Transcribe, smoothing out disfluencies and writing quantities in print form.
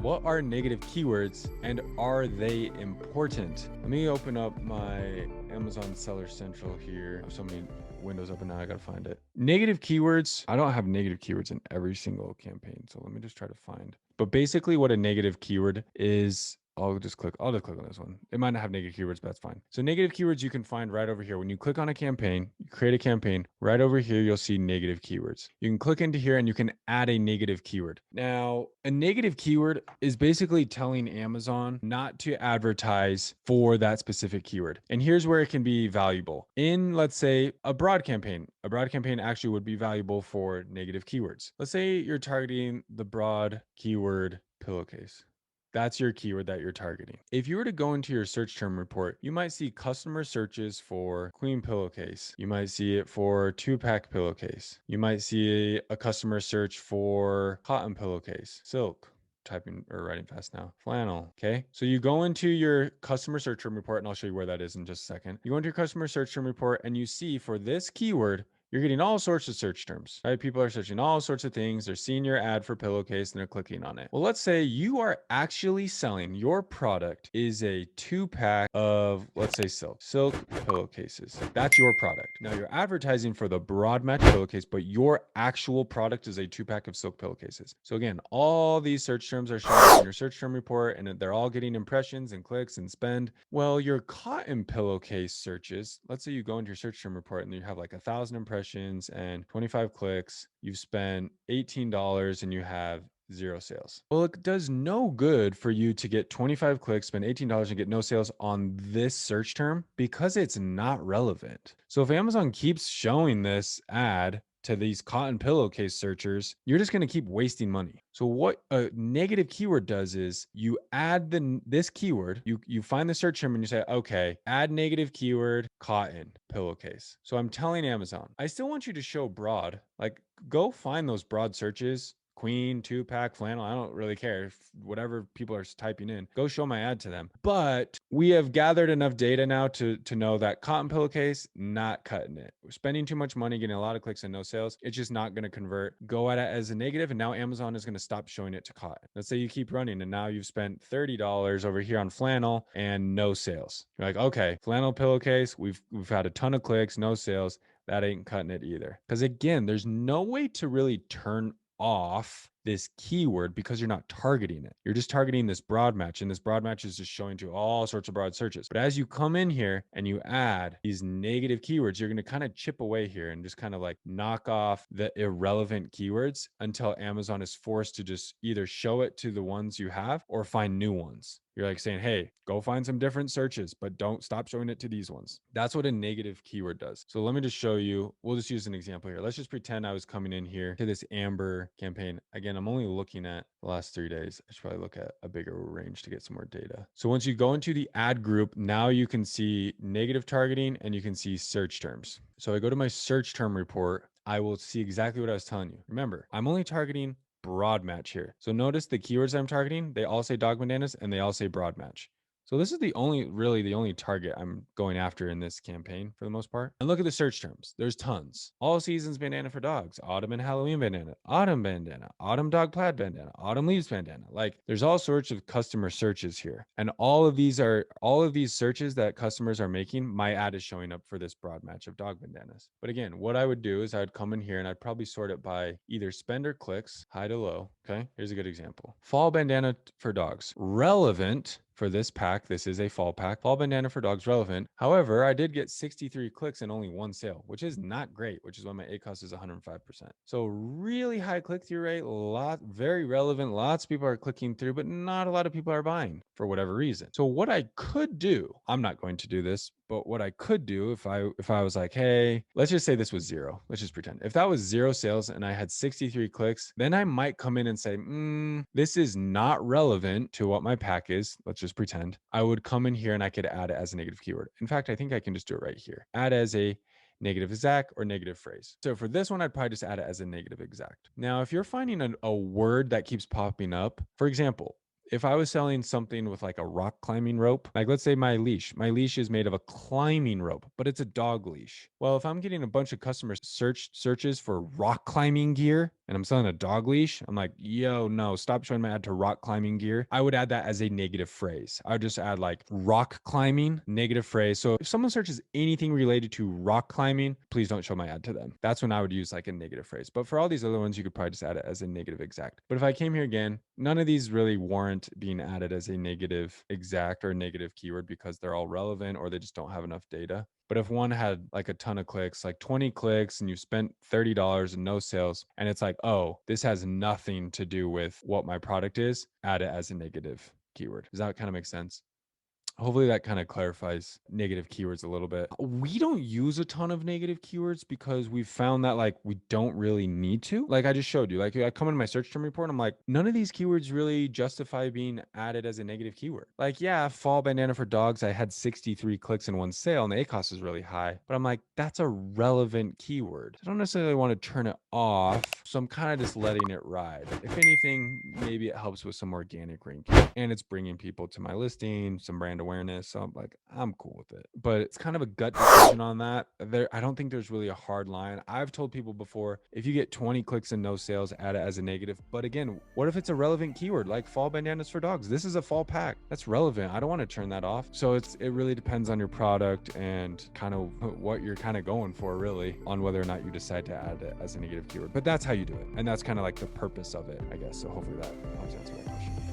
what are negative keywords and are they important? Let me open up my Amazon Seller Central here. I have so many windows open now, I gotta find it. Negative keywords. I don't have negative keywords in every single campaign, so let me just try to find. But basically what a negative keyword is, I'll just click on this one. It might not have negative keywords, but that's fine. So negative keywords you can find right over here. When you click on a campaign, you create a campaign, right over here, you'll see negative keywords. You can click into here and you can add a negative keyword. Now, a negative keyword is basically telling Amazon not to advertise for that specific keyword. And here's where it can be valuable. In, let's say, a broad campaign actually would be valuable for negative keywords. Let's say you're targeting the broad keyword pillowcase. That's your keyword that you're targeting. If you were to go into your search term report, you might see customer searches for queen pillowcase. You might see it for 2-pack pillowcase. You might see a customer search for cotton pillowcase, silk, typing or writing fast now, flannel. Okay. So you go into your customer search term report, and I'll show you where that is in just a second. You go into your customer search term report and you see for this keyword, you're getting all sorts of search terms, right? People are searching all sorts of things. They're seeing your ad for pillowcase and they're clicking on it. Well, let's say you are actually selling, your product is a 2-pack of, let's say, silk pillowcases. That's your product. Now you're advertising for the broad match pillowcase, but your actual product is a 2-pack of silk pillowcases. So again, all these search terms are showing up in your search term report and they're all getting impressions and clicks and spend. Well, your cotton pillowcase searches, let's say you go into your search term report and you have like 1,000 impressions and 25 clicks, you've spent $18 and you have 0 sales. Well, it does no good for you to get 25 clicks, spend $18 and get no sales on this search term because it's not relevant. So if Amazon keeps showing this ad to these cotton pillowcase searchers, you're just going to keep wasting money. So what a negative keyword does is you add this keyword, you find the search term and you say, okay, add negative keyword cotton pillowcase. So I'm telling Amazon, I still want you to show broad, like go find those broad searches, queen, 2-pack, flannel, I don't really care. If whatever people are typing in, go show my ad to them. But we have gathered enough data now to know that cotton pillowcase, not cutting it. We're spending too much money, getting a lot of clicks and no sales. It's just not going to convert. Go at it as a negative, and now Amazon is going to stop showing it to cotton. Let's say you keep running and now you've spent $30 over here on flannel and no sales. You're like, okay, flannel pillowcase, we've had a ton of clicks, no sales. That ain't cutting it either. Because again, there's no way to really turn off this keyword because you're not targeting it. You're just targeting this broad match, and this broad match is just showing to all sorts of broad searches. But as you come in here and you add these negative keywords, you're going to kind of chip away here and just kind of like knock off the irrelevant keywords until Amazon is forced to just either show it to the ones you have or find new ones. You're like saying, hey, go find some different searches, but don't stop showing it to these ones. That's what a negative keyword does. So let me just show you. We'll just use an example here. Let's just pretend I was coming in here to this Amber campaign. Again, I'm only looking at the last 3 days. I should probably look at a bigger range to get some more data. So once you go into the ad group, now you can see negative targeting and you can see search terms. So I go to my search term report. I will see exactly what I was telling you. Remember, I'm only targeting broad match here. So notice the keywords I'm targeting, they all say dog bandanas and they all say broad match. So this is the only target I'm going after in this campaign for the most part. And look at the search terms. There's tons. All seasons bandana for dogs, autumn and Halloween bandana, autumn dog plaid bandana, autumn leaves bandana. Like there's all sorts of customer searches here. And all of these searches that customers are making, my ad is showing up for this broad match of dog bandanas. But again, what I would do is I'd come in here and I'd probably sort it by either spend or clicks, high to low. Okay, here's a good example. Fall bandana for dogs, relevant for this pack. This is a fall pack. Fall bandana for dogs, relevant. However, I did get 63 clicks and only 1 sale, which is not great, which is why my ACOS is 105%. So really high click-through rate, very relevant. Lots of people are clicking through, but not a lot of people are buying for whatever reason. So what I could do, I'm not going to do this, but what I could do if I was like, hey, let's just say this was 0. Let's just pretend. If that was 0 sales and I had 63 clicks, then I might come in and say, this is not relevant to what my pack is. Let's just pretend. I would come in here and I could add it as a negative keyword. In fact, I think I can just do it right here. Add as a negative exact or negative phrase. So for this one, I'd probably just add it as a negative exact. Now, if you're finding a word that keeps popping up, for example, if I was selling something with like a rock climbing rope, like let's say my leash is made of a climbing rope, but it's a dog leash. Well, if I'm getting a bunch of customers searches for rock climbing gear and I'm selling a dog leash, I'm like, yo, no, stop showing my ad to rock climbing gear. I would add that as a negative phrase. I would just add like rock climbing, negative phrase. So if someone searches anything related to rock climbing, please don't show my ad to them. That's when I would use like a negative phrase. But for all these other ones, you could probably just add it as a negative exact. But if I came here again, none of these really warrant being added as a negative exact or negative keyword because they're all relevant or they just don't have enough data. But if one had like a ton of clicks, like 20 clicks, and you spent $30 and no sales, and it's like, oh, this has nothing to do with what my product is, add it as a negative keyword. Does that kind of make sense? Hopefully that kind of clarifies negative keywords a little bit. We don't use a ton of negative keywords because we've found that like we don't really need to. Like I just showed you, like I come in my search term report, I'm like, none of these keywords really justify being added as a negative keyword. Like, yeah, fall bandana for dogs, I had 63 clicks in one sale and the ACOS is really high, but I'm like, that's a relevant keyword. I don't necessarily want to turn it off. So I'm kind of just letting it ride. If anything, maybe it helps with some organic ranking and it's bringing people to my listing, some brand awareness. So I'm like, I'm cool with it. But it's kind of a gut decision on that. I don't think there's really a hard line. I've told people before, if you get 20 clicks and no sales, add it as a negative. But again, what if it's a relevant keyword like fall bandanas for dogs? This is a fall pack. That's relevant. I don't want to turn that off. So it really depends on your product and kind of what you're kind of going for really on whether or not you decide to add it as a negative keyword. But that's how you do it. And that's kind of like the purpose of it, I guess. So hopefully that helps answer that question.